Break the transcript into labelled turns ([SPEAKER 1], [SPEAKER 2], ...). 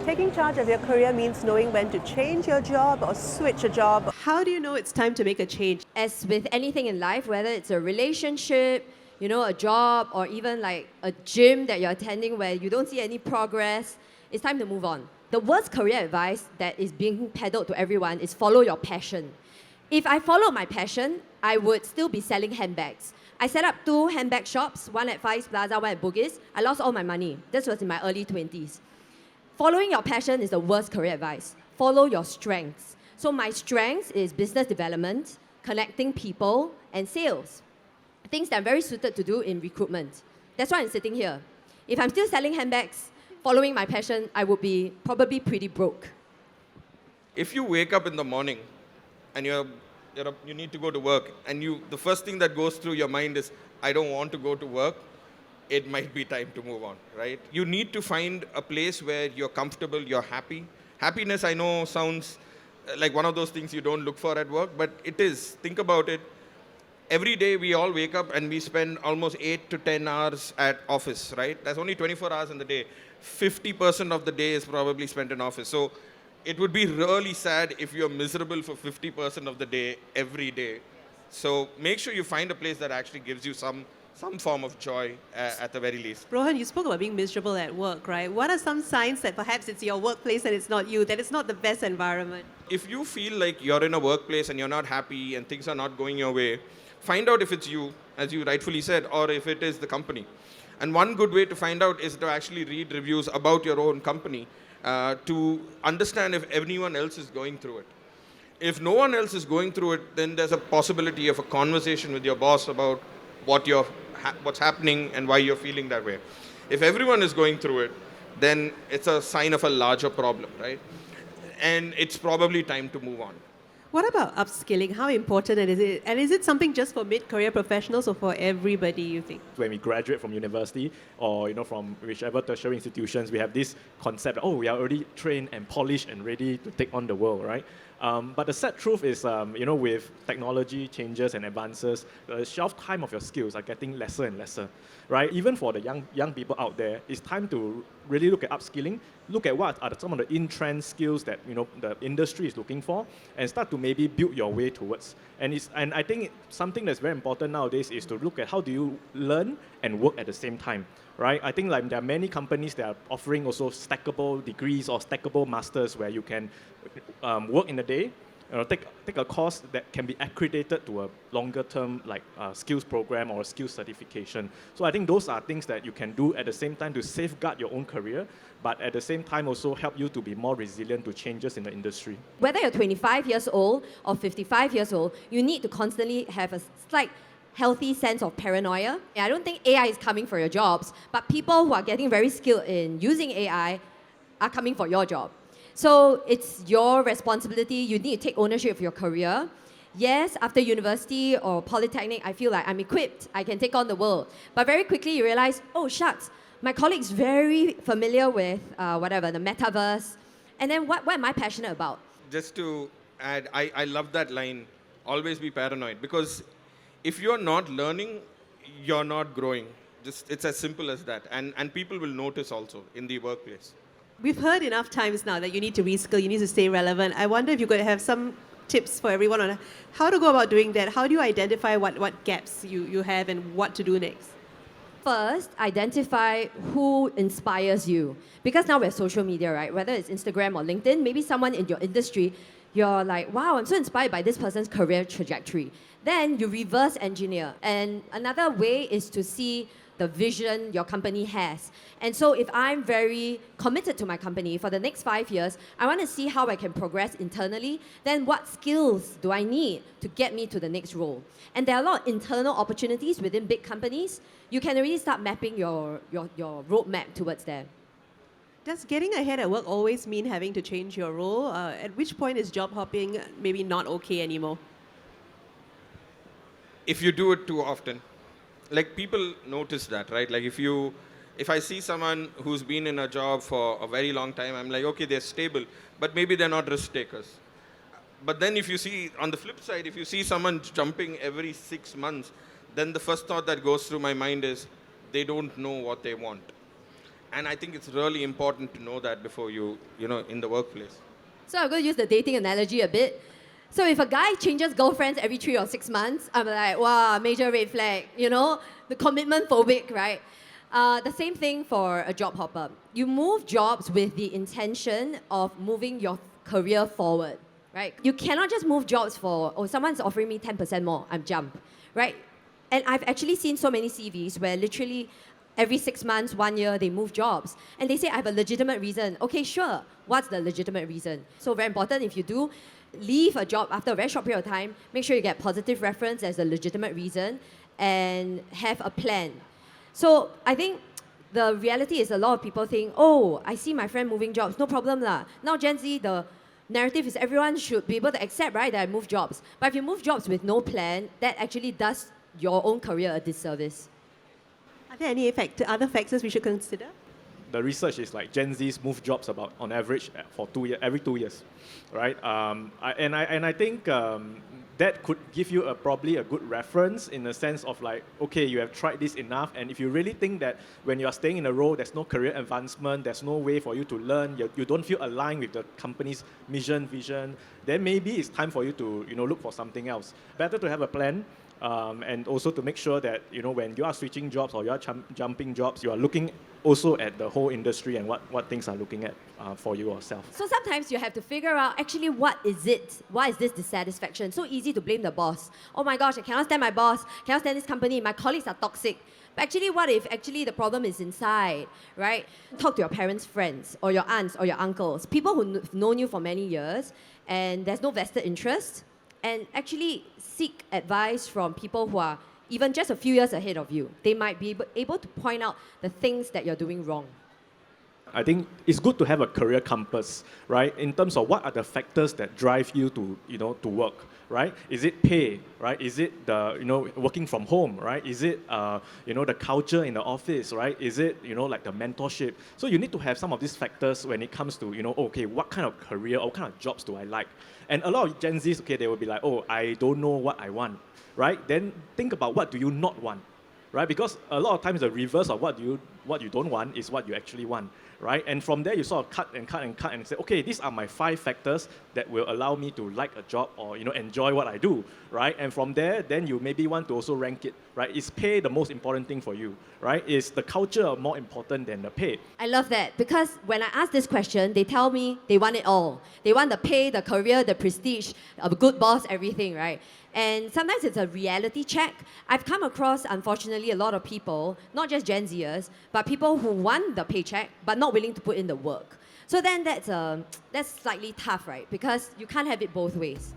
[SPEAKER 1] Taking charge of your career means knowing when to change your job or switch a job. How do you know it's time to make a change?
[SPEAKER 2] As with anything in life, whether it's a relationship, a job, or even like a gym that you're attending where you don't see any progress, it's time to move on. The worst career advice that is being peddled to everyone is follow your passion. If I followed my passion, I would still be selling handbags. I set up 2 handbag shops, one at Far East Plaza, one at Bugis. I lost all my money. This was in my early 20s. Following your passion is the worst career advice. Follow your strengths. So my strengths is business development, connecting people, and sales. Things that I'm very suited to do in recruitment. That's why I'm sitting here. If I'm still selling handbags, following my passion, I would be probably pretty broke.
[SPEAKER 3] If you wake up in the morning and you need to go to work, and the first thing that goes through your mind is, I don't want to go to work, it might be time to move on, right? You need to find a place where you're comfortable, you're happy. Happiness, I know, sounds like one of those things you don't look for at work, but it is. Think about it. Every day we all wake up and we spend almost 8 to 10 hours at office, right? That's only 24 hours in the day. 50% of the day is probably spent in office. So it would be really sad if you're miserable for 50% of the day, every day. So make sure you find a place that actually gives you some form of joy at the very least.
[SPEAKER 1] Rohan, you spoke about being miserable at work, right? What are some signs that perhaps it's your workplace and it's not you, that it's not the best environment?
[SPEAKER 3] If you feel like you're in a workplace and you're not happy and things are not going your way, find out if it's you, as you rightfully said, or if it is the company. And one good way to find out is to actually read reviews about your own company to understand if anyone else is going through it. If no one else is going through it, then there's a possibility of a conversation with your boss about what's happening and why you're feeling that way. If everyone is going through it, then it's a sign of a larger problem, right? And it's probably time to move on.
[SPEAKER 1] What about upskilling? How important is it? And is it something just for mid-career professionals or for everybody, you think?
[SPEAKER 4] When we graduate from university or from whichever tertiary institutions, we have this concept, we are already trained and polished and ready to take on the world, right? But the sad truth is, with technology changes and advances, the shelf time of your skills are getting lesser and lesser, right? Even for the young people out there, it's time to really look at upskilling, look at what are some of the in-trend skills that the industry is looking for, and start to maybe build your way towards. And I think something that's very important nowadays is to look at how do you learn and work at the same time, right? I think there are many companies that are offering also stackable degrees or stackable masters where you can work in a day, take a course that can be accredited to a longer term skills program or a skills certification. So I think those are things that you can do at the same time to safeguard your own career, but at the same time also help you to be more resilient to changes in the industry.
[SPEAKER 2] Whether you're 25 years old or 55 years old, you need to constantly have a slight healthy sense of paranoia. I don't think AI is coming for your jobs, but people who are getting very skilled in using AI are coming for your job. So it's your responsibility. You need to take ownership of your career. Yes, after university or polytechnic, I feel like I'm equipped. I can take on the world. But very quickly you realize, oh shucks, my colleague's very familiar with the metaverse. And then what am I passionate about?
[SPEAKER 3] Just to add, I love that line, always be paranoid. Because if you're not learning, you're not growing. It's as simple as that. And people will notice also in the workplace.
[SPEAKER 1] We've heard enough times now that you need to reskill, you need to stay relevant. I wonder if you could have some tips for everyone on how to go about doing that. How do you identify what gaps you have and what to do next?
[SPEAKER 2] First, identify who inspires you. Because now we have social media, right? Whether it's Instagram or LinkedIn, maybe someone in your industry, you're like, wow, I'm so inspired by this person's career trajectory. Then you reverse engineer. And another way is to see the vision your company has. And so if I'm very committed to my company for the next 5 years, I want to see how I can progress internally, then what skills do I need to get me to the next role? And there are a lot of internal opportunities within big companies. You can already start mapping your roadmap towards there.
[SPEAKER 1] Does getting ahead at work always mean having to change your role? At which point is job hopping maybe not okay anymore?
[SPEAKER 3] If you do it too often. Like people notice that, right? Like if I see someone who's been in a job for a very long time, I'm like, okay, they're stable, but maybe they're not risk takers. But then if you see, on the flip side, if you see someone jumping every 6 months, then the first thought that goes through my mind is, they don't know what they want. And I think it's really important to know that before in the workplace.
[SPEAKER 2] So I'm going to use the dating analogy a bit. So if a guy changes girlfriends every 3 or 6 months, I'm like, wow, major red flag, the commitment phobic, right? The same thing for a job hopper. You move jobs with the intention of moving your career forward, right? You cannot just move jobs for, someone's offering me 10% more, I'm jump, right? And I've actually seen so many CVs where literally every 6 months, 1 year, they move jobs. And they say, I have a legitimate reason. Okay, sure. What's the legitimate reason? So very important, if you do leave a job after a very short period of time, make sure you get positive reference as a legitimate reason and have a plan. So I think the reality is a lot of people think, oh, I see my friend moving jobs, no problem lah. Now Gen Z, the narrative is everyone should be able to accept, right, that I move jobs. But if you move jobs with no plan, that actually does your own career a disservice.
[SPEAKER 1] Are there any other factors we should consider?
[SPEAKER 4] The research is like Gen Zs move jobs about on average for every 2 years, right? I think that could give you probably a good reference in the sense of like, okay, you have tried this enough, and if you really think that when you are staying in a role, there's no career advancement, there's no way for you to learn, you don't feel aligned with the company's mission, vision, then maybe it's time for you to look for something else. Better to have a plan. And also to make sure that when you are switching jobs or you are jumping jobs, you are looking also at the whole industry and what things are looking at for you yourself.
[SPEAKER 2] So sometimes you have to figure out actually what is it? Why is this dissatisfaction? So easy to blame the boss. Oh my gosh, I cannot stand my boss, cannot stand this company, my colleagues are toxic. But actually, what if the problem is inside, right? Talk to your parents' friends or your aunts or your uncles, people who've known you for many years, and there's no vested interest, and actually seek advice from people who are even just a few years ahead of you. They might be able to point out the things that you're doing wrong.
[SPEAKER 4] I think it's good to have a career compass, right? In terms of what are the factors that drive you to, to work, right? Is it pay, right? Is it the, working from home, right? Is it, the culture in the office, right? Is it, like the mentorship? So you need to have some of these factors when it comes to, okay, what kind of career or what kind of jobs do I like? And a lot of Gen Zs, okay, they will be like, oh, I don't know what I want, right? Then think about what do you not want, right? Because a lot of times the reverse of what you don't want is what you actually want, right? And from there you sort of cut and say, okay, these are my 5 factors that will allow me to like a job or enjoy what I do, right? And from there, then you maybe want to also rank it, right? Is pay the most important thing for you, right? Is the culture more important than the pay?
[SPEAKER 2] I love that because when I ask this question, they tell me they want it all. They want the pay, the career, the prestige, a good boss, everything, right? And sometimes it's a reality check. I've come across, unfortunately, a lot of people, not just Gen Zers, but people who want the paycheck but not willing to put in the work. So then that's slightly tough, right? Because you can't have it both ways.